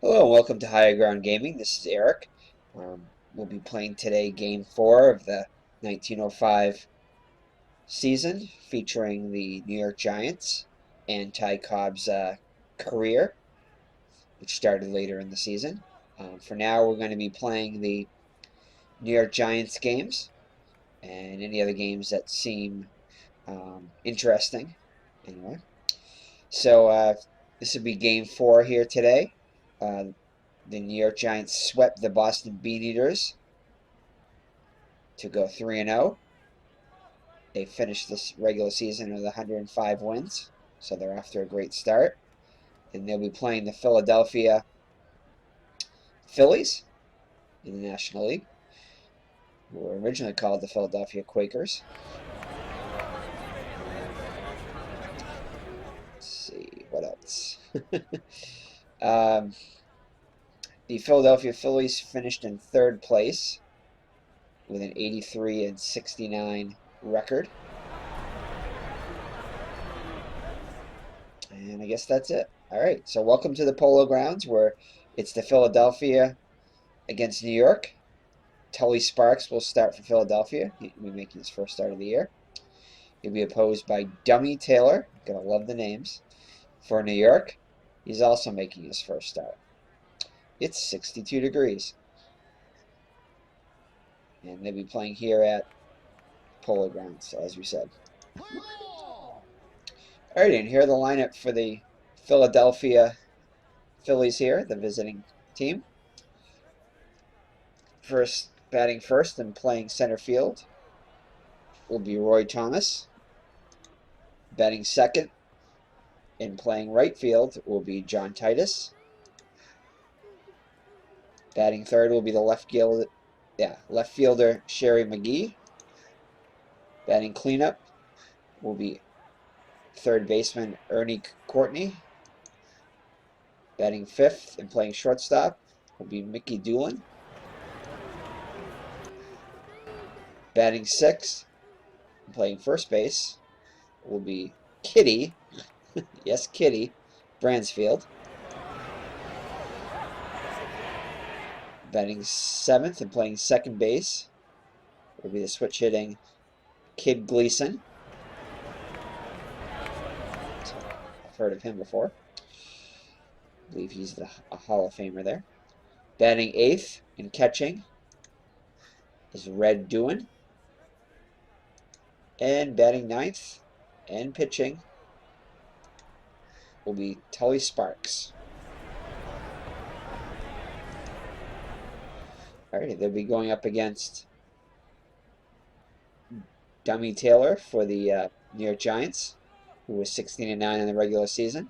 Hello and welcome to Higher Ground Gaming. This is Eric. We'll be playing today Game 4 of the 1905 season, featuring the New York Giants and Ty Cobb's career, which started later in the season. For now, we're going to be playing the New York Giants games and any other games that seem interesting. Anyway, so this will be Game 4 here today. The New York Giants swept the Boston Beaneaters to go 3-0. They finished this regular season with 105 wins, so they're off to a great start. And they'll be playing the Philadelphia Phillies in the National League, who were originally called the Philadelphia Quakers. Let's see, what else? The Philadelphia Phillies finished in third place with an 83-69 record. And I guess that's it. All right, so welcome to the Polo Grounds, where it's the Philadelphia against New York. Tully Sparks will start for Philadelphia. He'll be making his first start of the year. He'll be opposed by Dummy Taylor. Gonna love the names. For New York, he's also making his first start. It's 62 degrees. And they'll be playing here at Polo Grounds, as we said. Alright, and here are the lineup for the Philadelphia Phillies here, the visiting team. Batting first and playing center field will be Roy Thomas. Batting second and playing right field will be John Titus. Batting third will be the left fielder Sherry McGee. Batting cleanup will be third baseman Ernie Courtney. Batting fifth and playing shortstop will be Mickey Doolin. Batting sixth and playing first base will be Kitty, yes, Kitty, Bransfield. Batting seventh and playing second base will be the switch hitting Kid Gleason. I've heard of him before. I believe he's a Hall of Famer there. Batting eighth and catching is Red Doohan. And batting ninth and pitching will be Tully Sparks. Alright, they'll be going up against Dummy Taylor for the New York Giants, who was 16-9 in the regular season,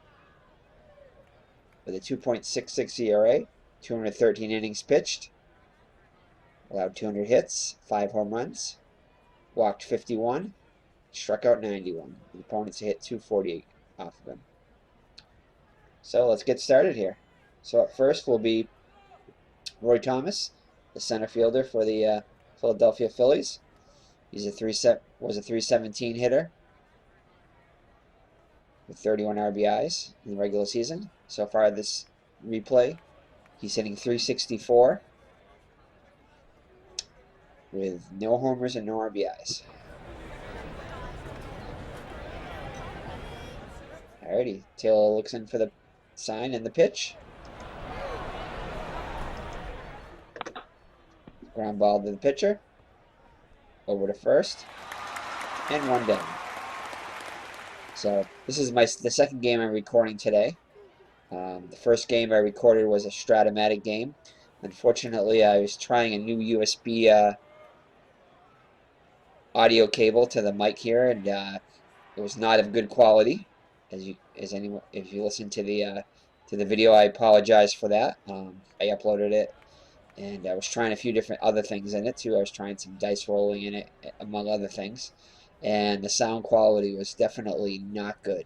with a 2.66 ERA, 213 innings pitched, allowed 200 hits, 5 home runs, walked 51, struck out 91. The opponents hit 248 off of him. So let's get started here. So at first will be Roy Thomas, the center fielder for the Philadelphia Phillies. He's a 317 hitter with 31 RBIs in the regular season. So far this replay, he's hitting 364 with no homers and no RBIs. Alrighty, Taylor looks in for the sign and the pitch. Ground ball to the pitcher. Over to first. And one down. So this is the second game I'm recording today. The first game I recorded was a Stratomatic game. Unfortunately, I was trying a new USB audio cable to the mic here, and it was not of good quality. If you listen to the video, I apologize for that. I uploaded it, and I was trying a few different other things in it too. I was trying some dice rolling in it, among other things, and the sound quality was definitely not good.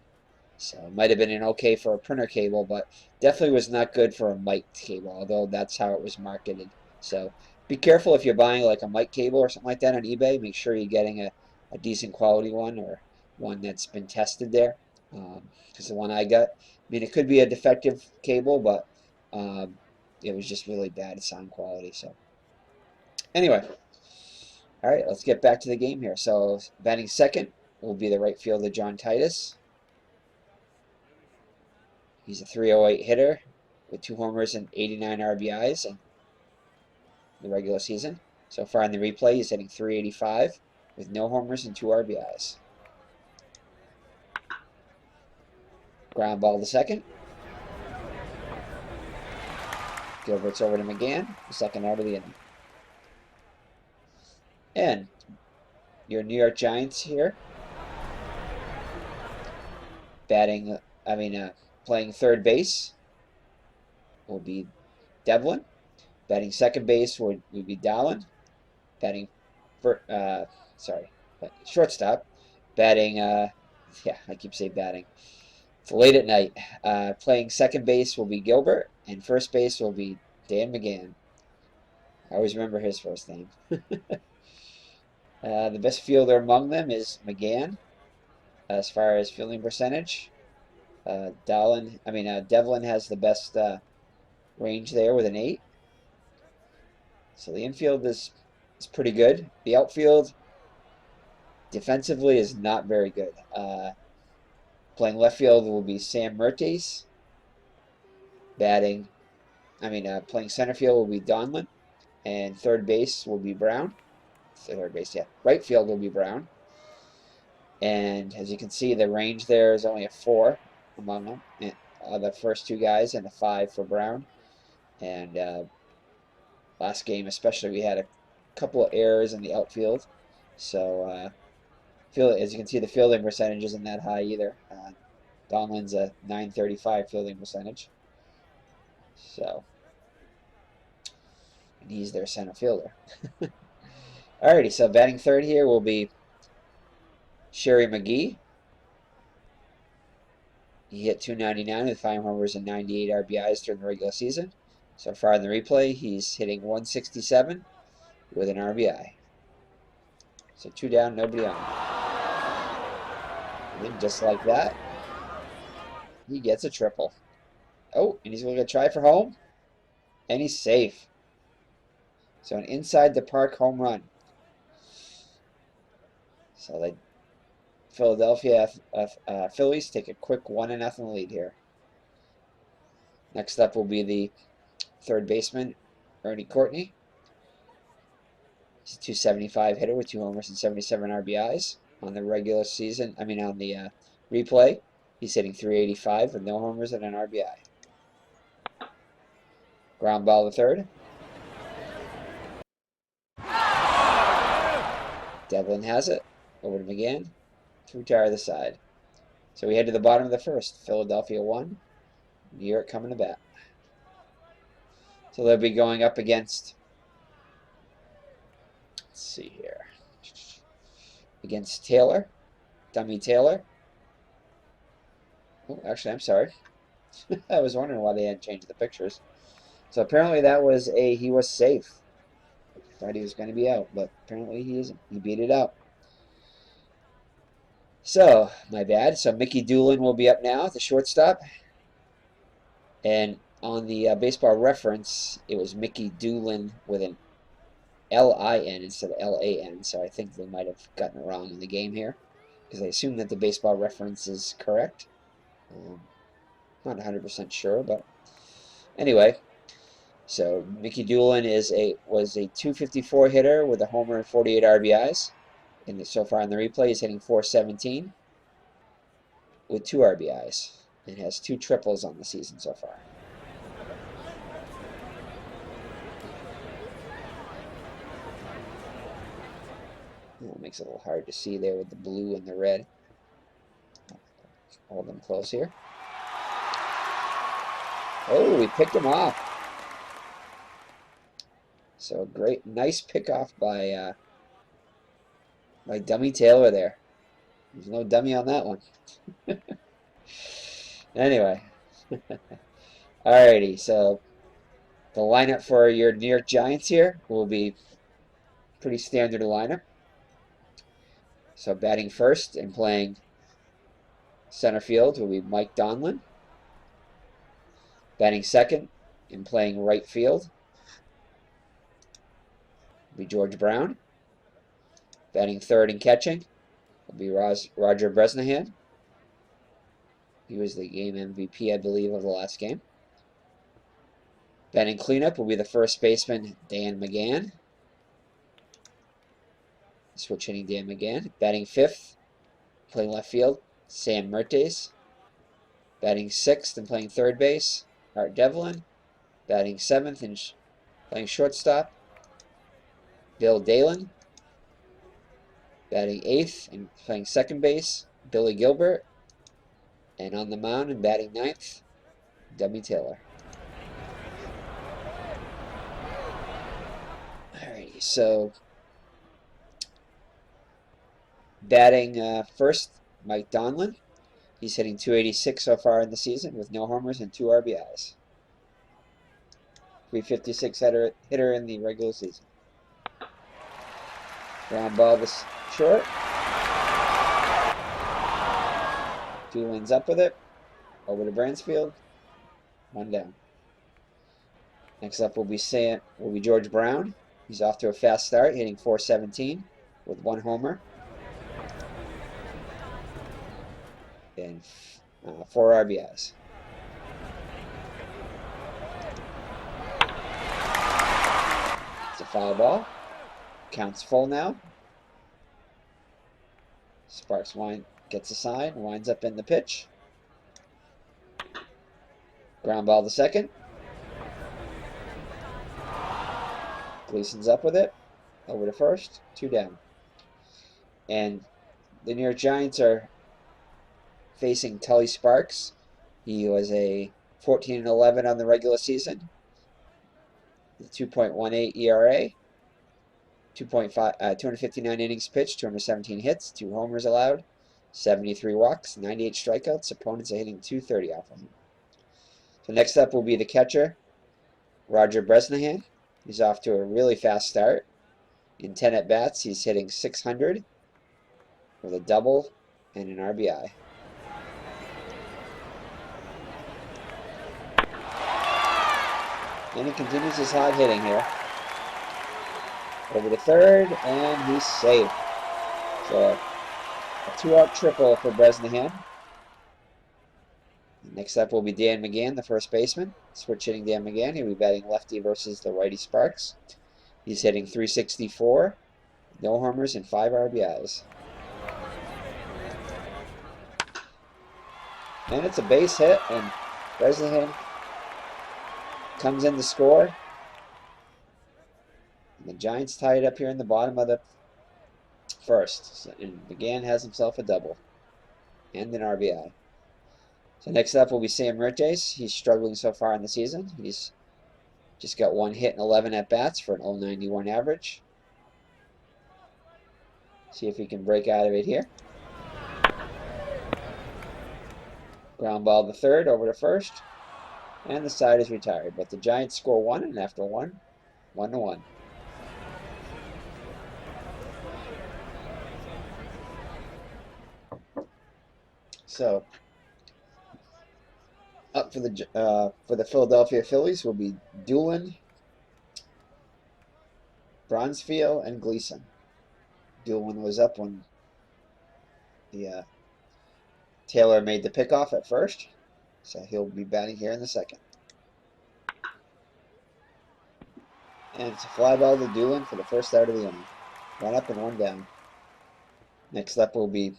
So it might have been an okay for a printer cable, but definitely was not good for a mic cable, although that's how it was marketed. So be careful if you're buying like a mic cable or something like that on eBay. Make sure you're getting a decent quality one, or one that's been tested there. Because the one I got, I mean, it could be a defective cable, but It was just really bad sound quality. So anyway, all right, let's get back to the game here. So batting second will be the right fielder, John Titus. He's a 308 hitter with 2 homers and 89 RBIs in the regular season. So far in the replay, he's hitting 385 with no homers and 2 RBIs. Ground ball to second. Gilbert's over to McGann, the second out of the inning. And your New York Giants here, playing third base will be Devlin. Batting second base would be Dallin. Batting for shortstop. Batting yeah, I keep saying batting. It's late at night. Playing second base will be Gilbert, and first base will be Dan McGann. I always remember his first name. The best fielder among them is McGann, as far as fielding percentage. Devlin has the best range there with an 8. So the infield is pretty good. The outfield defensively is not very good. Playing left field will be Sam Mertes. Playing center field will be Donlin, and third base will be Brown. Third base, yeah. Right field will be Brown. And as you can see, the range there is only a 4 among them. And, the first 2 guys, and a 5 for Brown. And last game especially, we had a couple of errors in the outfield. So as you can see, the fielding percentage isn't that high either. Donlin's a .935 fielding percentage. So, and he's their center fielder. Alrighty, so batting third here will be Sherry McGee. He hit .299 with 5 homers and 98 RBIs during the regular season. So far in the replay, he's hitting .167 with an RBI. So 2 down, nobody on. And then just like that, he gets a triple. Oh, and he's going to try for home, and he's safe. So an inside the park home run. So the Philadelphia Phillies take a quick 1-0 lead here. Next up will be the third baseman, Ernie Courtney. He's a .275 hitter with 2 homers and 77 RBIs. On the regular season, on the replay, he's hitting .385 with no homers and an RBI. Ground ball to third. Devlin has it. Over to McGann. To retire the side. So we head to the bottom of the first. Philadelphia 1. New York coming to bat. So they'll be going up against, let's see here, against Taylor, Dummy Taylor. Oh, actually, I'm sorry. I was wondering why they hadn't changed the pictures. So apparently he was safe. Thought he was going to be out, but apparently he isn't. He beat it out. So, my bad. So Mickey Doolin will be up now at the shortstop. And on the baseball reference, it was Mickey Doolin with an L-I-N instead of L-A-N. So I think they might have gotten it wrong in the game here, because I assume that the baseball reference is correct. Not 100% sure, but anyway. So Mickey Doolin was a .254 hitter with a homer and 48 RBIs. And so far in the replay, he's hitting .417 with 2 RBIs, and has 2 triples on the season so far. It makes it a little hard to see there with the blue and the red. Hold them close here. Oh, we picked him off. So great, nice pickoff by Dummy Taylor there. There's no dummy on that one. Anyway. Alrighty, so the lineup for your New York Giants here will be pretty standard lineup. So batting first and playing center field will be Mike Donlin. Batting second and playing right field will be George Brown. Batting third and catching will be Roger Bresnahan. He was the game MVP, I believe, of the last game. Batting cleanup will be the first baseman, Dan McGann. Switch hitting Dan McGann. Batting fifth, playing left field, Sam Mertes. Batting sixth and playing third base, Art Devlin. Batting seventh and playing shortstop, Bill Dalen. Batting eighth and playing second base, Billy Gilbert. And on the mound and batting ninth, Dummy Taylor. Alrighty, so batting first, Mike Donlin. He's hitting .286 so far in the season with no homers and 2 RBIs. .356 hitter in the regular season. Ground ball this short. Doolin's up with it. Over to Bransfield. 1 down. Next up will be George Brown. He's off to a fast start, hitting .417 with 1 homer and 4 RBIs. It's a foul ball. Counts full now. Sparks gets a sign, winds up in the pitch. Ground ball to second. Gleason's up with it. Over to first. 2 down. And the New York Giants are facing Tully Sparks. He was a 14-11 on the regular season. 2.18 ERA. 259 innings pitched, 217 hits, 2 homers allowed, 73 walks, 98 strikeouts. Opponents are hitting .230 off of him. So next up will be the catcher, Roger Bresnahan. He's off to a really fast start. In 10 at-bats, he's hitting .600 with a double and an RBI. And he continues his hot hitting here. Over to third, and he's safe. So a 2-out triple for Bresnahan. Next up will be Dan McGann, the first baseman. Switch hitting Dan McGann. He'll be batting lefty versus the righty Sparks. He's hitting .364, no homers, and 5 RBIs. And it's a base hit, and Bresnahan comes in to score. And the Giants tie it up here in the bottom of the first. And McGann has himself a double and an RBI. So next up will be Sam Mertes. He's struggling so far in the season. He's just got 1 hit and 11 at-bats for an .091 average. See if he can break out of it here. Ground ball to third, over to first. And the side is retired. But the Giants score 1, and after 1, 1-1. So up for the Philadelphia Phillies will be Doolin, Bransfield, and Gleason. Doolin was up when the Taylor made the pickoff at first, so he'll be batting here in the second. And it's a fly ball to Doolin for the first out of the inning. 1 up and 1 down. Next up will be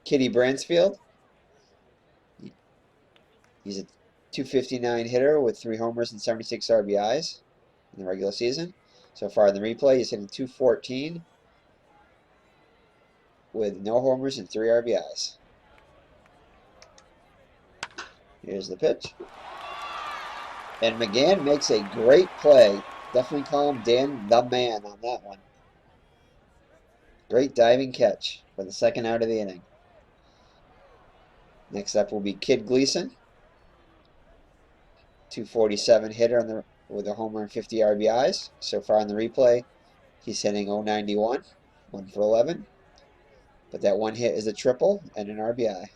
Kitty Bransfield. He's a .259 hitter with 3 homers and 76 RBIs in the regular season. So far in the replay, he's hitting .214 with no homers and 3 RBIs. Here's the pitch. And McGann makes a great play. Definitely call him Dan the Man on that one. Great diving catch for the second out of the inning. Next up will be Kid Gleason. .247 hitter with a homer and 50 RBIs. So far in the replay, he's hitting .091, 1 for 11. But that 1 hit is a triple and an RBI.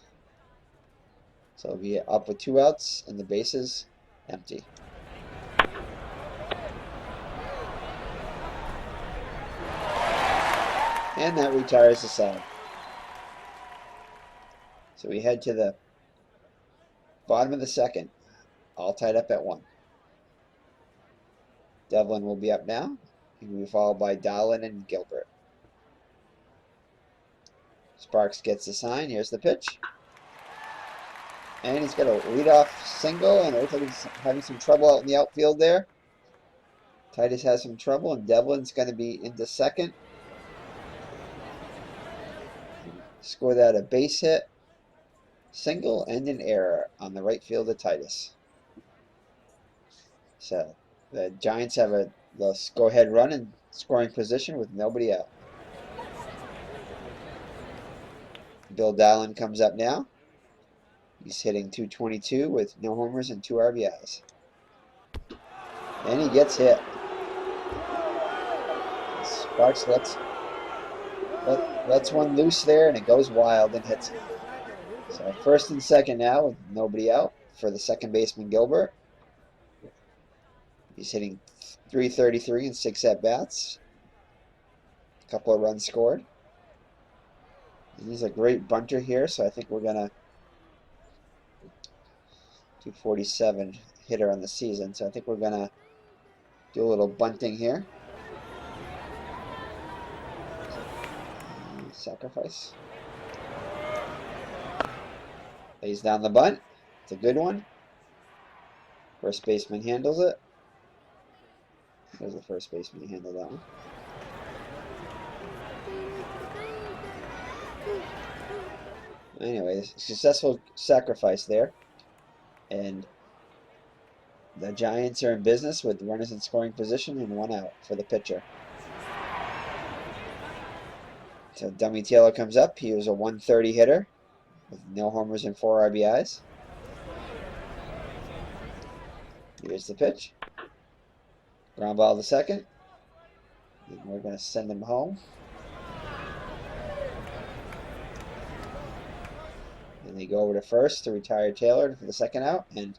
So he'll be up with 2 outs and the bases empty. And that retires the side. So we head to the bottom of the second, all tied up at 1. Devlin will be up now. He will be followed by Dowling and Gilbert. Sparks gets the sign. Here's the pitch. And he's got a leadoff single, and it looks like he's having some trouble out in the outfield there. Titus has some trouble, and Devlin's going to be into second. Score that a base hit, single, and an error on the right field of Titus. So the Giants have a go-ahead run in scoring position with nobody out. Bill Dowling comes up now. He's hitting .222 with no homers and 2 RBIs. And he gets hit. Sparks lets one loose there, and it goes wild and hits it. So first and second now with nobody out for the second baseman Gilbert. He's hitting .333 in 6 at-bats. A couple of runs scored. And he's a great bunter here, so I think we're going to .247 hitter on the season. So I think we're going to do a little bunting here. Sacrifice. Lays down the bunt. It's a good one. First baseman handles it. There's the first baseman who handled that one. Anyway, successful sacrifice there. And the Giants are in business with runners in scoring position and 1 out for the pitcher. So Dummy Taylor comes up. He was a .130 hitter with no homers and 4 RBIs. Here's the pitch. Ground ball to second. And we're going to send him home. And they go over to first to retire Taylor for the second out. And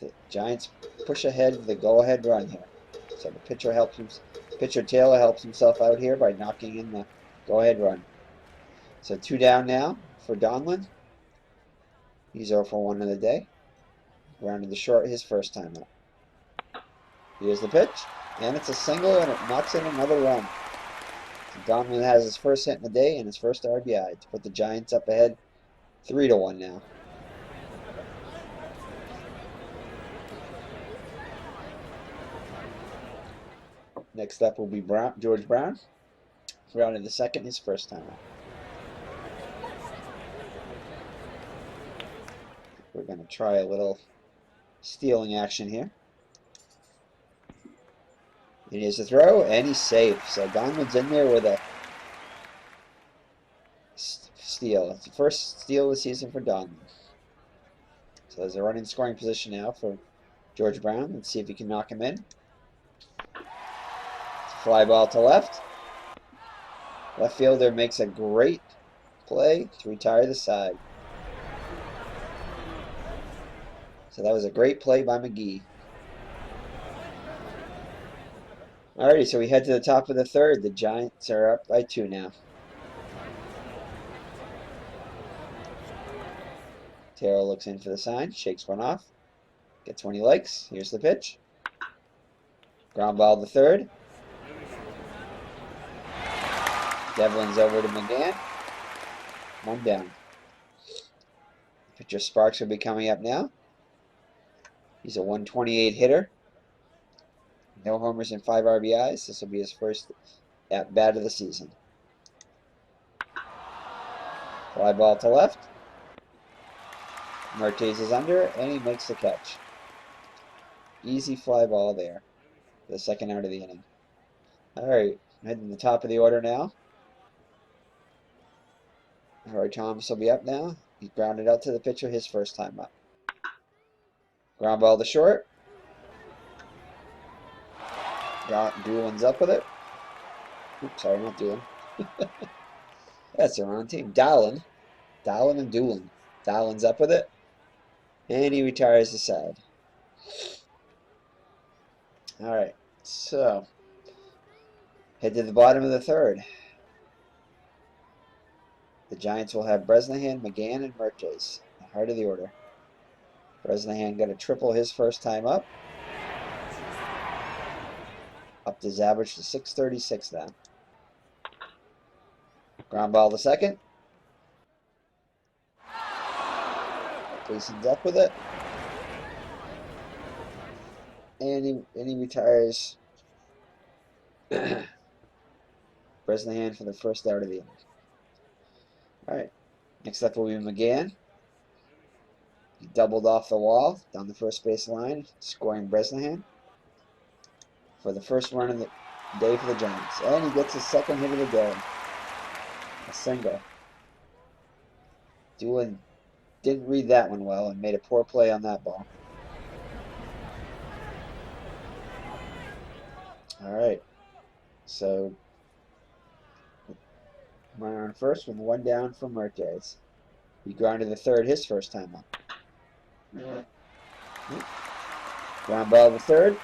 the Giants push ahead with the go-ahead run here. So the pitcher Taylor helps himself out here by knocking in the go-ahead run. So 2 down now for Donlin. He's 0 for 1 of the day. Grounded to short his first time up. Here's the pitch, and it's a single, and it knocks in another run. So Donlin has his first hit in the day and his first RBI to put the Giants up ahead 3-1 now. Next up will be George Brown. Grounded to second his first time up. We're going to try a little stealing action here. And here's the throw, and he's safe. So Donlin's in there with a steal. It's the first steal of the season for Donlin. So there's a run in scoring position now for George Brown. Let's see if he can knock him in. It's a fly ball to left. Left fielder makes a great play to retire the side. So that was a great play by McGee. Alrighty, so we head to the top of the third. The Giants are up by 2 now. Terrell looks in for the sign, shakes one off, gets one he likes. Here's the pitch. Ground ball to third. Devlin's over to McGann. 1 down. Pitcher Sparks will be coming up now. He's a .128 hitter. No homers and 5 RBIs. This will be his first at-bat of the season. Fly ball to left. Martes is under, and he makes the catch. Easy fly ball there. The second out of the inning. All right, heading to the top of the order now. Roy Thomas will be up now. He grounded out to the pitcher his first time up. Ground ball to short. Doolin's up with it. Oops, sorry, not Doolin. That's the wrong team. Dowling and Doolin. Dowlin's up with it. And he retires the side. Alright, so Head to the bottom of the third. The Giants will have Bresnahan, McGann, and Mertes. The heart of the order. Bresnahan got a triple his first time up. Upped his average to 636 now. Ground ball to second. Gleason's up with it. And he retires Bresnahan for the first out of the inning. All right. Next up will be McGann. He doubled off the wall down the first base line, scoring Bresnahan for the first run of the day for the Giants. And he gets his second hit of the day. A single. Doolin didn't read that one well and made a poor play on that ball. All right. So, runner on first with one down for Mertes. He grounded the third his first time up. Ground ball to third.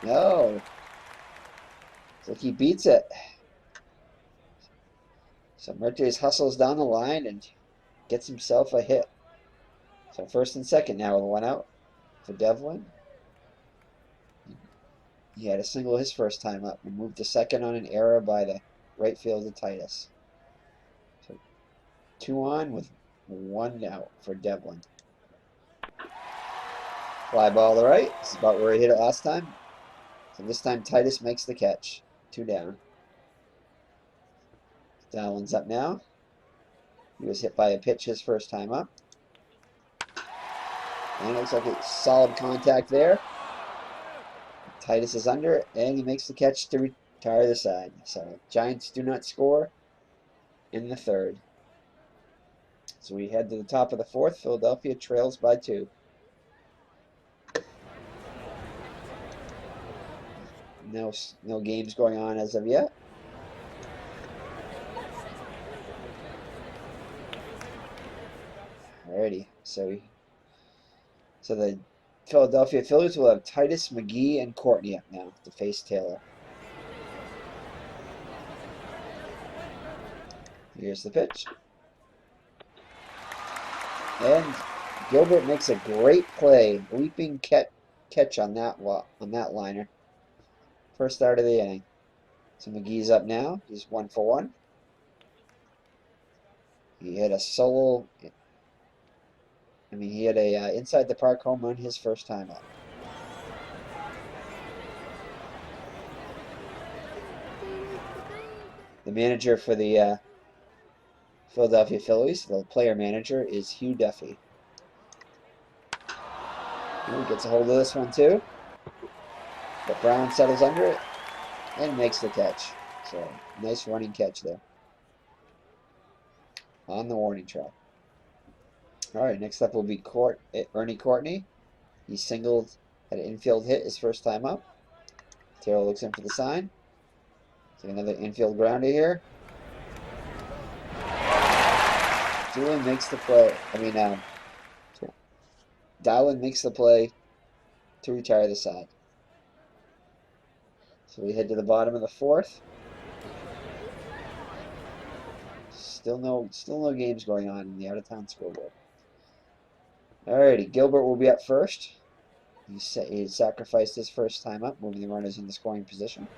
No. It's like he beats it. So Mertes hustles down the line and gets himself a hit. So first and second now with one out for Devlin. He had a single his first time up and moved to second on an error by the right fielder Titus. So 2 on with 1 out for Devlin. Fly ball to right. This is about where he hit it last time. So this time Titus makes the catch. 2 down. Devlin's up now. He was hit by a pitch his first time up. And it looks like it's solid contact there. Titus is under, and he makes the catch to retire the side. So Giants do not score in the third. So we head to the top of the fourth. Philadelphia trails by 2. No games going on as of yet. Alrighty, so the Philadelphia Phillies will have Titus, McGee, and Courtney up now to face Taylor. Here's the pitch. And Gilbert makes a great play, leaping catch on that liner. First out of the inning. So McGee's up now. He's 1 for 1. He had a solo. He had a inside the park home run his first time up. The manager for the Philadelphia Phillies, the player manager, is Hugh Duffy. He gets a hold of this one too. But Brown settles under it and makes the catch. So nice running catch there on the warning track. All right, next up will be Ernie Courtney. He singled, had an infield hit his first time up. Taylor looks in for the sign. So another infield grounder here. Doolin makes the play. Dowling makes the play to retire the side. So we head to the bottom of the fourth. Still no games going on in the out-of-town scoreboard. Alrighty, Gilbert will be up first. He sacrificed his first time up, moving the runners into scoring position.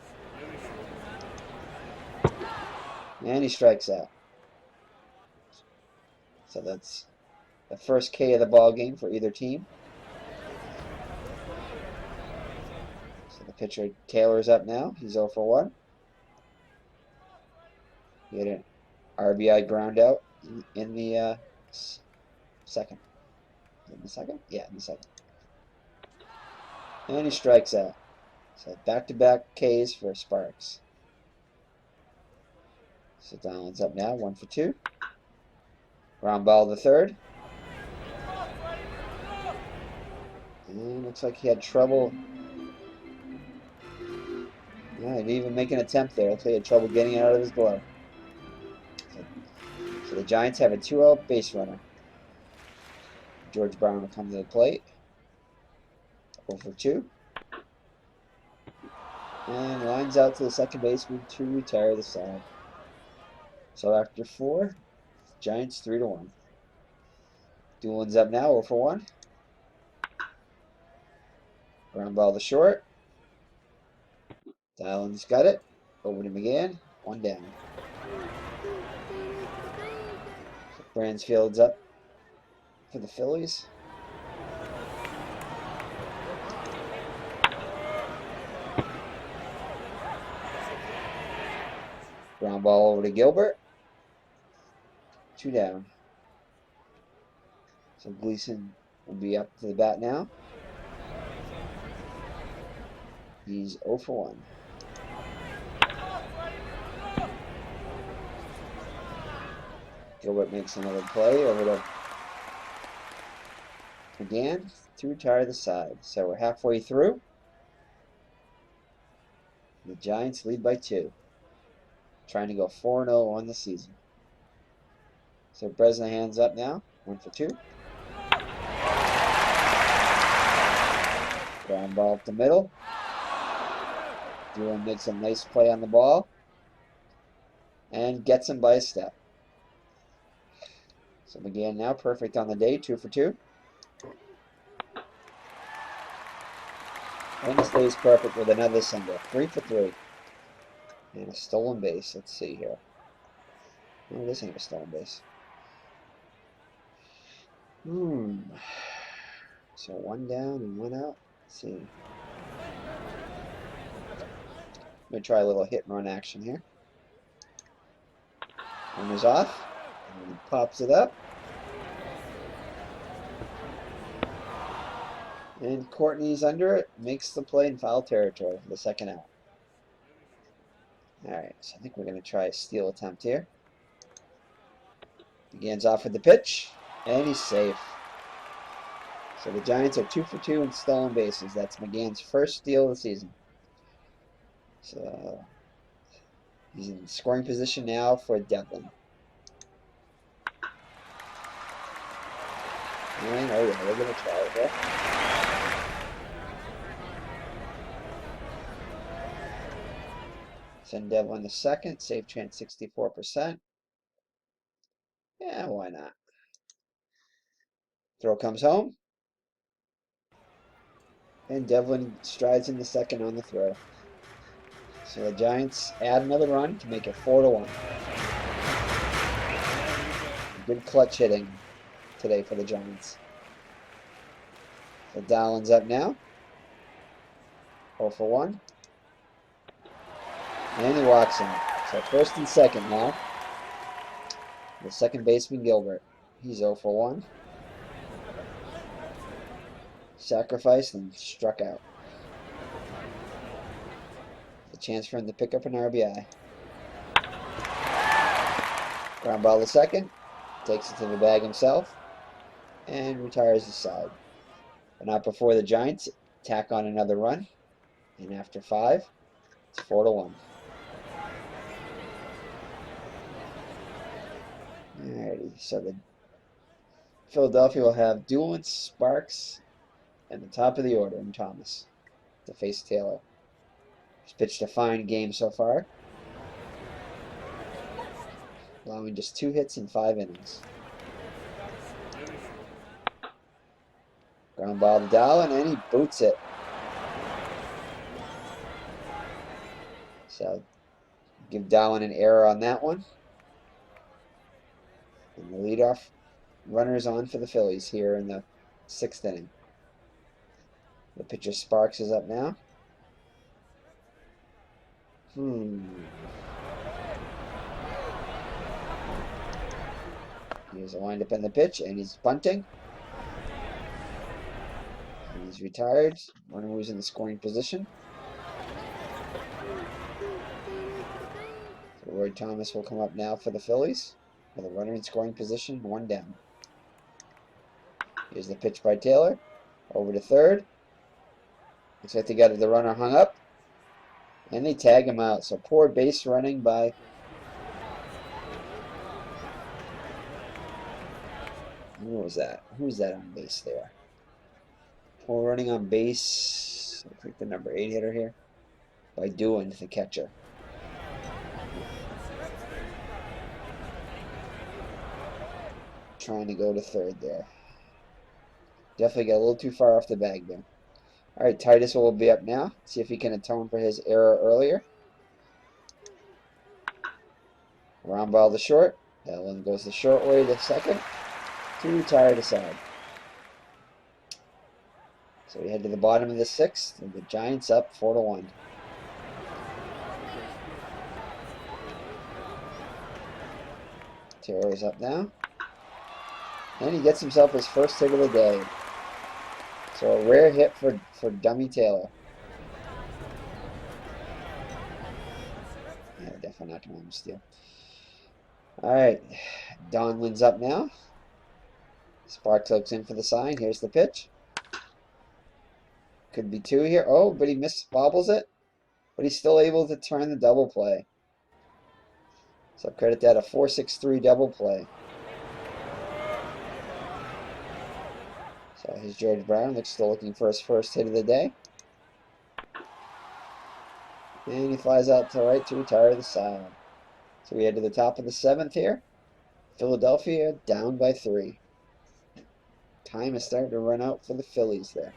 And he strikes out. So that's the first K of the ball game for either team. So the pitcher Taylor's up now. He's 0 for 1. He had an RBI ground out in the second. In the second? Yeah, in the second. And he strikes out. So back-to-back Ks for Sparks. So Donald's up now, 1 for 2. Ground ball to third. And looks like he had trouble. Yeah, he didn't even make an attempt there. Looks like he had trouble getting it out of his glove. So the Giants have a 2-out base runner. George Brown will come to the plate. 0 for 2. And lines out to the second baseman to retire the side. So after 4, Giants 3-1. Doolin's up now, 0 for 1. Ground ball to short. Dylan's got it. Over to McGann. 1 down. So Bransfield's up for the Phillies. Ground ball over to Gilbert. 2 down. So Gleason will be up to the bat now. He's 0 for 1. Gilbert makes another play over to McGann to retire the side. So we're halfway through. The Giants lead by 2. Trying to go 4-0 on the season. So Bresnahan's up now. 1 for 2. Ground ball up the middle. Doolin makes a nice play on the ball. And gets him by a step. So McGann now perfect on the day. 2 for 2. And he stays perfect with another single. 3 for 3. And a stolen base. Let's see here. Oh, this ain't a stolen base. So 1 down and 1 out. Let's see. I'm going to try a little hit and run action here. Runner's off. And he pops it up. And Courtney's under it. Makes the play in foul territory for the second out. Alright, so I think we're going to try a steal attempt here. Begins off with the pitch. And he's safe. So the Giants are 2 for 2 in stolen bases. That's McGann's first steal of the season. So he's in scoring position now for Devlin. And oh yeah, we're going to try it here. Send Devlin to second. Save chance 64%. Yeah, why not? Throw comes home. And Devlin strides into second on the throw. So the Giants add another run to make it 4-1. Good clutch hitting today for the Giants. So Dowlin's up now. 0 for 1. And he walks him. So first and second now. The second baseman, Gilbert. He's 0 for 1. Sacrificed and struck out. A chance for him to pick up an RBI. Ground ball to second. Takes it to the bag himself. And retires the side. But not before the Giants tack on another run. And after 5, it's 4-1. Alrighty, so the Philadelphia will have Doolin, Sparks, and the top of the order in Thomas to face Taylor. He's pitched a fine game so far, allowing just 2 hits in 5 innings. Ground ball to Dowling, and he boots it. So give Dowling an error on that one. And the leadoff runner is on for the Phillies here in the 6th inning. The pitcher Sparks is up now. Here's a windup in the pitch, and he's bunting. And he's retired. Runner was in the scoring position. So Roy Thomas will come up now for the Phillies. With a runner in scoring position, 1 down. Here's the pitch by Taylor. Over to third. Looks like they got the runner hung up. And they tag him out. So poor base running by who was that? Who's that on base there? Poor running on base. I think the number 8 hitter here. by Doan, the catcher. Trying to go to third there. Definitely got a little too far off the bag there. All right, Titus will be up now. See if he can atone for his error earlier. Round ball to short. That one goes the short way to second. To retire to side. So we head to the bottom of the sixth, and the Giants up 4-1. Taylor's up now. And he gets himself his first hit of the day. So a rare hit for Dummy Taylor. Yeah, definitely not going to steal. All right, Donlin's up now. Sparks looks in for the sign. Here's the pitch. Could be two here. Oh, but he bobbles it. But he's still able to turn the double play. So credit that, a 4-6-3 double play. So here's George Brown. Still looking for his first hit of the day. And he flies out to right to retire the side. So we head to the top of the seventh here. Philadelphia down by 3. Time is starting to run out for the Phillies there.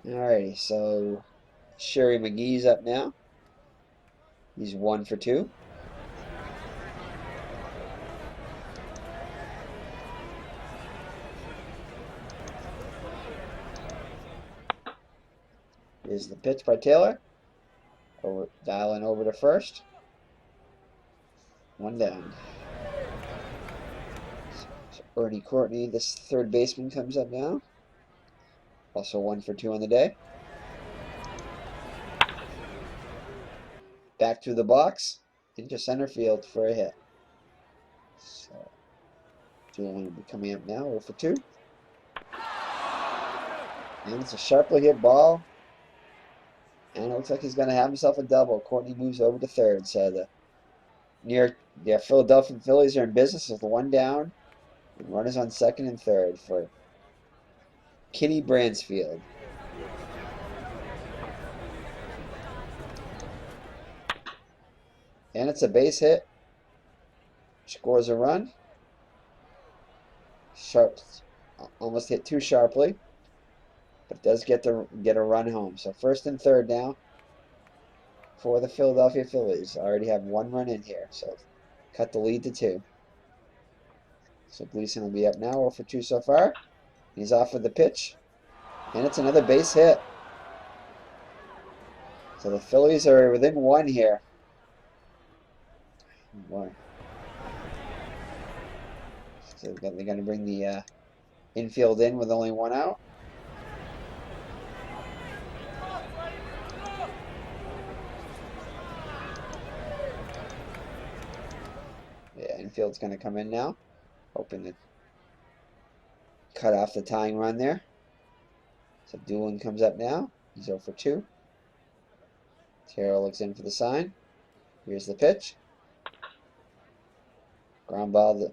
Alrighty, so Sherry McGee's up now. He's 1 for 2. Here's the pitch by Taylor. Dialing over to first. 1 down. So Ernie Courtney, this third baseman, comes up now. Also 1 for 2 on the day. Back through the box. Into center field for a hit. So Julian will be coming up now, 0 for 2. And it's a sharply hit ball. And it looks like he's going to have himself a double. Courtney moves over to third. So the Philadelphia Phillies are in business with 1 down. And runners on second and third for Kenny Bransfield. And it's a base hit. Scores a run. Sharp, almost hit too sharply. But does get a run home. So first and third now for the Philadelphia Phillies. Already have 1 run in here. So cut the lead to 2. So Gleason will be up now, 0 for 2 so far. He's off with the pitch. And it's another base hit. So the Phillies are within 1 here. 1. So they're going to bring the infield in with only 1 out. Yeah, infield's going to come in now. Hoping to cut off the tying run there. So Doolin comes up now. He's 0 for 2. Terrell looks in for the sign. Here's the pitch. Ground ball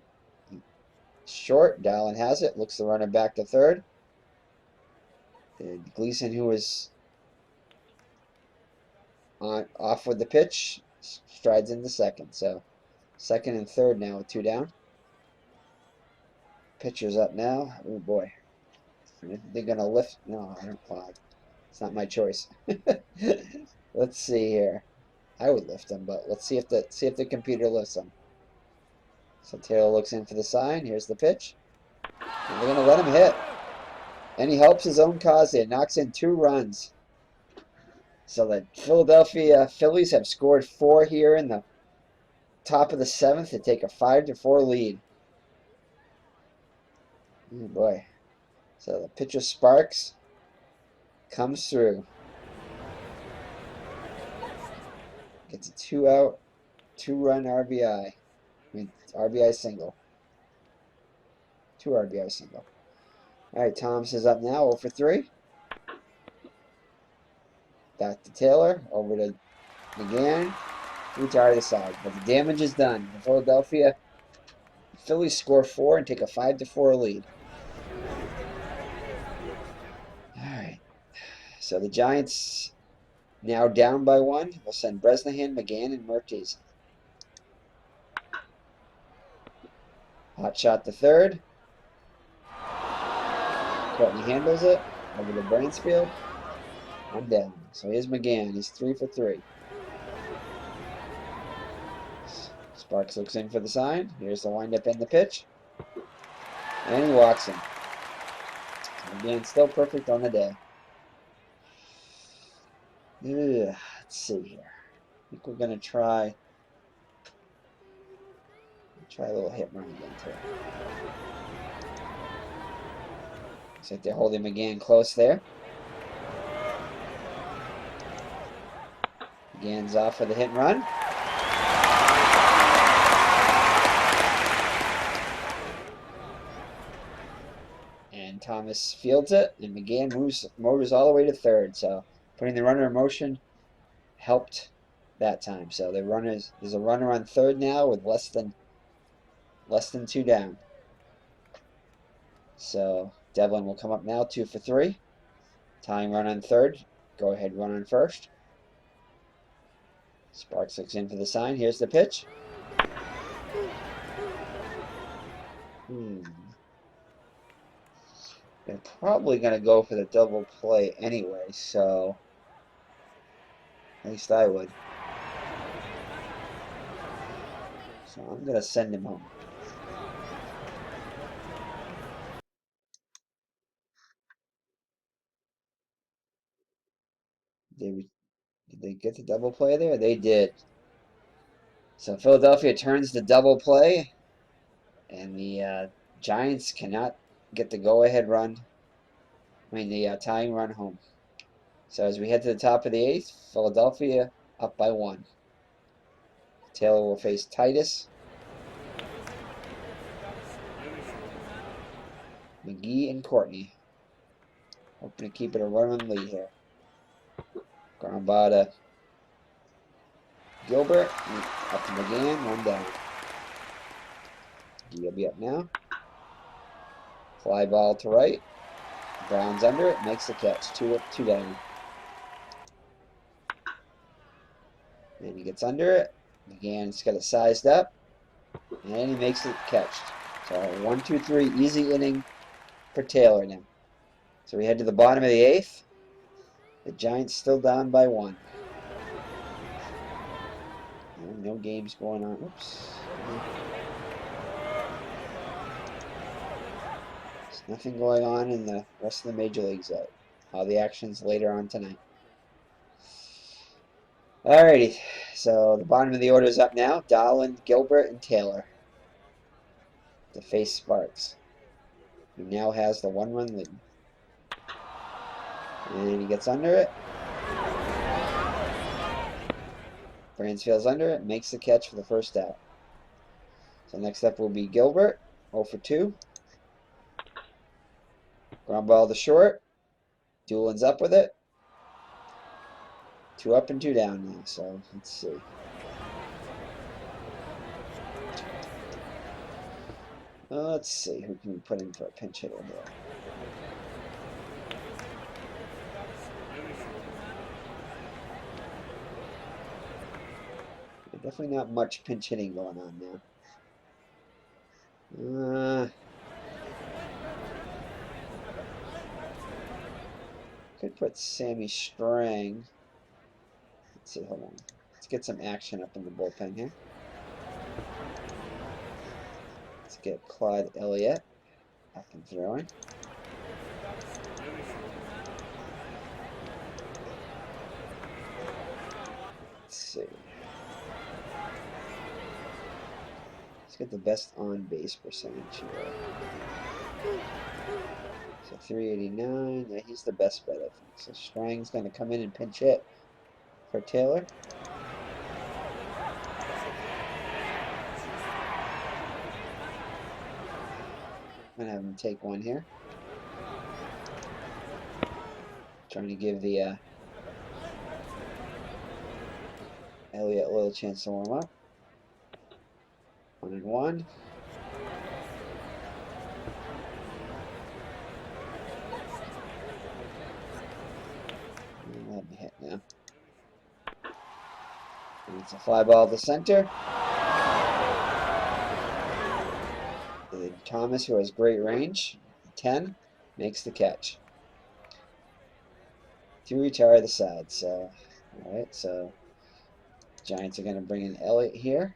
short. Dallin has it. Looks the runner back to third. And Gleason, who was off with the pitch, strides into second. So second and third now with 2 down. Pitcher's up now. Oh boy. They're going to lift. No, I don't. It's not my choice. Let's see here. I would lift him, but let's see if the computer lifts him. So Taylor looks in for the sign. Here's the pitch. And they're going to let him hit. And he helps his own cause there. Knocks in 2 runs. So the Philadelphia Phillies have scored 4 here in the top of the 7th to take a 5-4 lead. Oh boy. So the pitcher Sparks comes through. Gets a 2-out, 2-run RBI. I mean, RBI single. 2 RBI single. All right, Thomas is up now, 0 for 3. Back to Taylor, over to McGann. Retire the side, but the damage is done. The Philadelphia Phillies score 4 and take a 5-4 lead. All right, So the Giants now down by 1. We'll send Bresnahan, McGann, and Mertes. Hot shot to third. Courtney handles it over to Bransfield. 1 down. So here's McGann. He's 3 for 3. Sparks looks in for the sign. Here's the windup and the pitch. And he walks him. McGann still perfect on the day. Let's see here. I think we're going to try a little hit run again too. Looks like they're holding McGann close there. McGann's off for the hit and run. And Thomas fields it, and McGann motors all the way to third. So putting the runner in motion helped that time. So there's a runner on third now with less than 2 down. So Devlin will come up now, 2 for 3. Tying run on third. Go ahead, run on first. Sparks looks in for the sign. Here's the pitch. They're probably going to go for the double play anyway, so at least I would. So I'm going to send him home. Did they get the double play there? They did. So Philadelphia turns the double play, and the Giants cannot get the go-ahead run. The tying run home. So as we head to the top of the 8th, Philadelphia up by 1. Taylor will face Titus. McGee and Courtney. Hoping to keep it a run-on lead here. Ground ball to Gilbert. Up to McGann. 1 down. He'll be up now. Fly ball to right. Brown's under it. Makes the catch. 2 down. And he gets under it. McGann's got it sized up. And he makes the catch. So 1, 2, 3. Easy inning for Taylor now. So we head to the bottom of the 8th. The Giants still down by 1. No games going on. Oops. There's nothing going on in the rest of the major leagues yet. All the action's later on tonight. Alrighty. So the bottom of the order is up now. Darlin, Gilbert, and Taylor to face Sparks, who now has the 1-run lead. And he gets under it. Bransfield's under it, makes the catch for the first out. So next up will be Gilbert, 0 for 2. Ground ball to short. Doolin's up with it. 2 up and 2 down now, so let's see. Let's see, who can we put in for a pinch hitter here? Definitely not much pinch hitting going on now. Could put Sammy Strang. Let's see, hold on. Let's get some action up in the bullpen here. Let's get Clyde Elliott up and throwing. Let's see. Let's get the best on-base percentage here. So 389. Yeah, he's the best bet, I think. So Strang's going to come in and pinch hit for Taylor. I'm going to have him take one here. Trying to give the Elliott a little chance to warm up. 1-1. It's a fly ball to center. Thomas, who has great range, 10, makes the catch to retire the side. So, all right, so Giants are going to bring in Elliott here.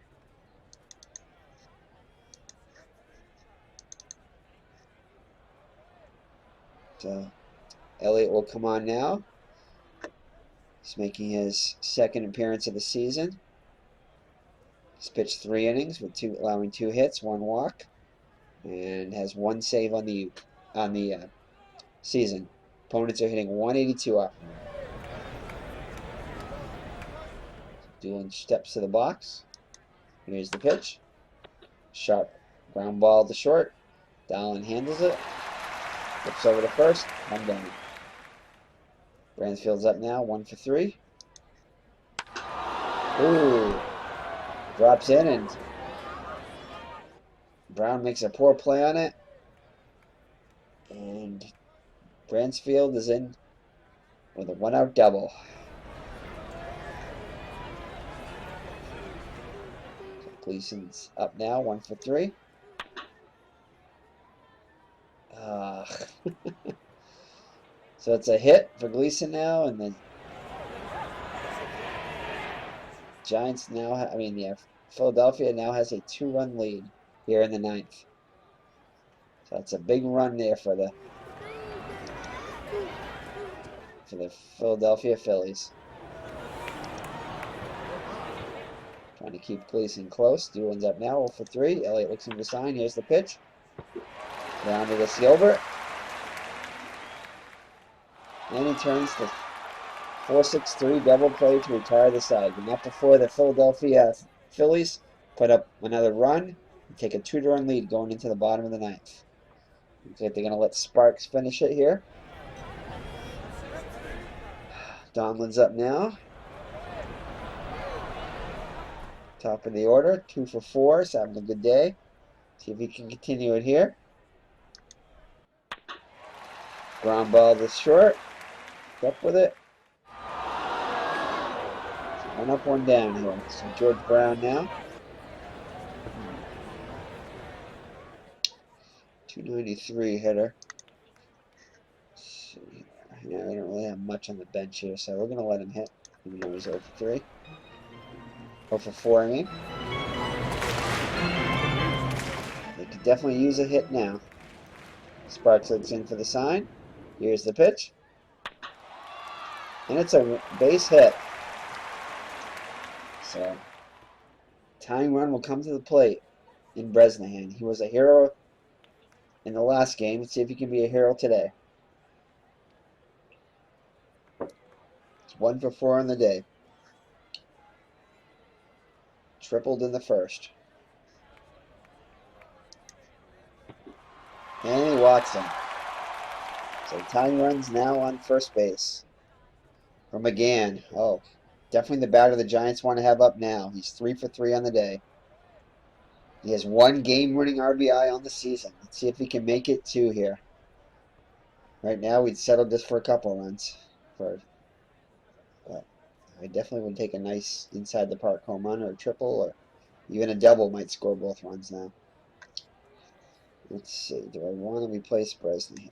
So Elliott will come on now. He's making his second appearance of the season. He's pitched 3 innings with allowing 2 hits, 1 walk, and has 1 save on the season. Opponents are hitting 182 off him. Doolin steps to the box. Here's the pitch. Sharp ground ball to short. Doolin handles it. Flips over to first. 1 down. Bransfield's up now, 1 for 3. Ooh. Drops in and Brown makes a poor play on it. And Bransfield is in with a 1-out double. Gleason's up now, 1 for 3. So it's a hit for Gleason now, and the Giants now, Philadelphia now has a 2-run lead here in the 9th. So that's a big run there for the Philadelphia Phillies. Trying to keep Gleason close. Doolin's up now, 0 for 3. Elliott looks him to sign. Here's the pitch. Down to the Silver. And he turns the 4-6-3 double play to retire the side. But not before the Philadelphia Phillies put up another run and take a 2-run lead going into the bottom of the 9th. Looks like they're going to let Sparks finish it here. Donlin's up now. Top of the order, 2 for 4. He's having a good day. See if he can continue it here. Ground ball to short. Up with it. So 1 up, 1 down here. So George Brown now. 293 hitter. So, yeah, they don't really have much on the bench here, so we're going to let him hit, even though he's 0 for 3. 0 for 4, I mean. They could definitely use a hit now. Sparks looks in for the sign. Here's the pitch. And it's a base hit. So, tying run will come to the plate in Bresnahan. He was a hero in the last game. Let's see if he can be a hero today. It's 1 for 4 on the day. Tripled in the first. And he walks him. So tying runs now on first base. For McGann. Oh, definitely the batter the Giants want to have up now. He's 3 for 3 on the day. He has 1 game-winning RBI on the season. Let's see if he can make it 2 here. Right now, we'd settled just for a couple runs. But I definitely would take a nice inside the park home run or a triple or even a double might score both runs now. Let's see. Do I want to replace Bresnahan?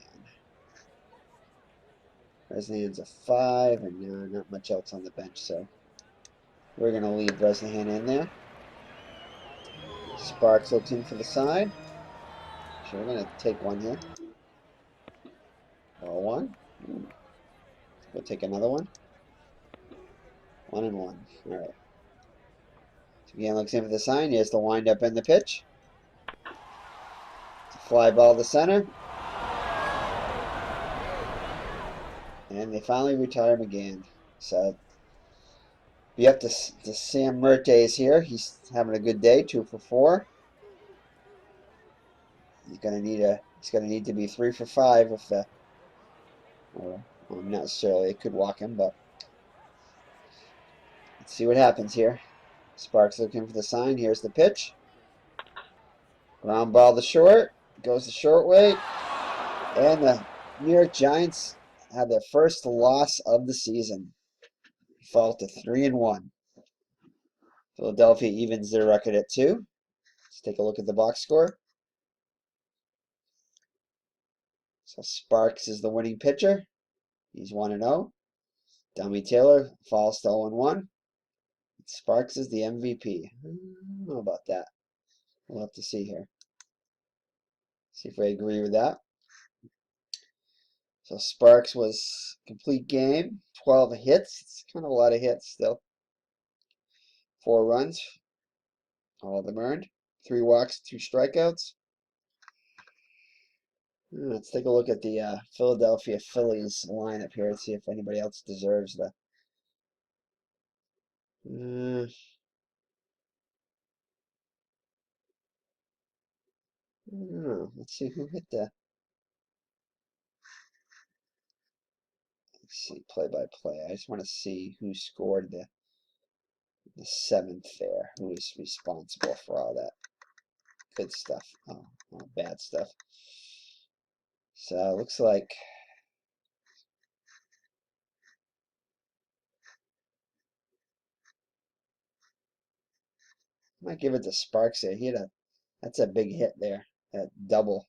Bresnahan's a 5, and not much else on the bench, so we're going to leave Bresnahan in there. Sparks looks in for the side. So we're going to take 1 here. Ball 1. We'll take another one. 1 and 1. All right. So again, looks in for the sign. Here's the windup and the pitch. It's a fly ball to center. And they finally retire McGann. So be up to Sam Mertes here. He's having a good day, 2 for 4. He's gonna need to be 3 for 5 if well, not necessarily. It could walk him, but let's see what happens here. Sparks looking for the sign. Here's the pitch. Ground ball to short. Goes the short way. And the New York Giants had their first loss of the season. Fall to 3 and 1. Philadelphia evens their record at 2. Let's take a look at the box score. So Sparks is the winning pitcher. He's 1-0. Dummy Taylor falls to 0-1. Sparks is the MVP. I don't know about that. We'll have to see here. See if I agree with that. So Sparks was complete game, 12 hits. It's kind of a lot of hits still. 4 runs, all of them earned. 3 walks, 2 strikeouts. Let's take a look at the Philadelphia Phillies lineup here and see if anybody else deserves the. I don't know. Let's see who hit the. Let's see play-by-play. I just want to see who scored the 7th there. Who is responsible for all that good stuff? Oh, bad stuff. So it looks like I might give it to Sparks there. That's a big hit there. That double,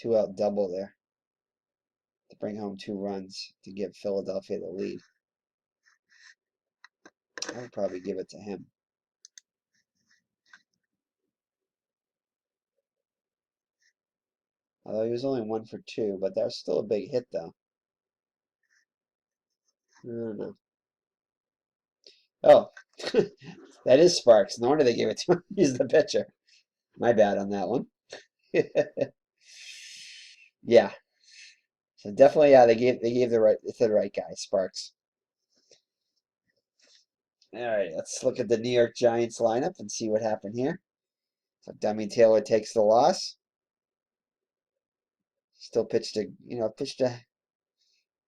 2-out double there to bring home 2 runs to give Philadelphia the lead. I would probably give it to him. Although he was only 1 for 2, but that was still a big hit though. I don't know. Oh, that is Sparks. No wonder they gave it to him. He's the pitcher. My bad on that one. Yeah. So definitely, yeah, they gave the right guy, Sparks. All right, let's look at the New York Giants lineup and see what happened here. So Dummy Taylor takes the loss. Still pitched a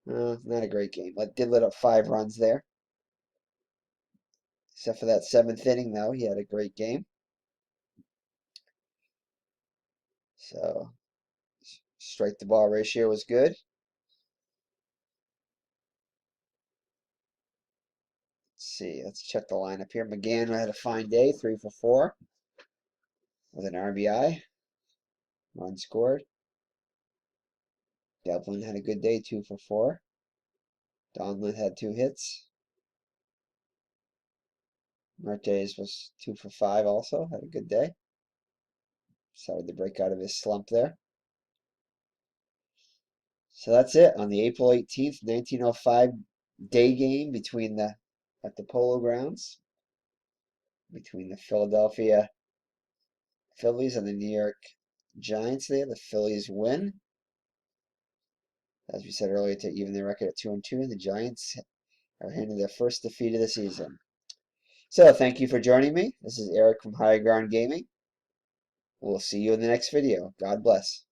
not a great game. Did let up 5 runs there. Except for that 7th inning, though, he had a great game. So strike to ball ratio was good. Let's see. Let's check the lineup here. McGann had a fine day, 3 for 4 with an RBI. Run scored. Devlin had a good day, 2 for 4. Donlin had 2 hits. Martes was 2 for 5 also, had a good day. Started to break out of his slump there. So that's it on the April 18th, 1905 day game at the Polo Grounds between the Philadelphia Phillies and the New York Giants there. The Phillies win, as we said earlier, to even their record at 2-2, and the Giants are handing their first defeat of the season. So thank you for joining me. This is Eric from High Ground Gaming. We'll see you in the next video. God bless.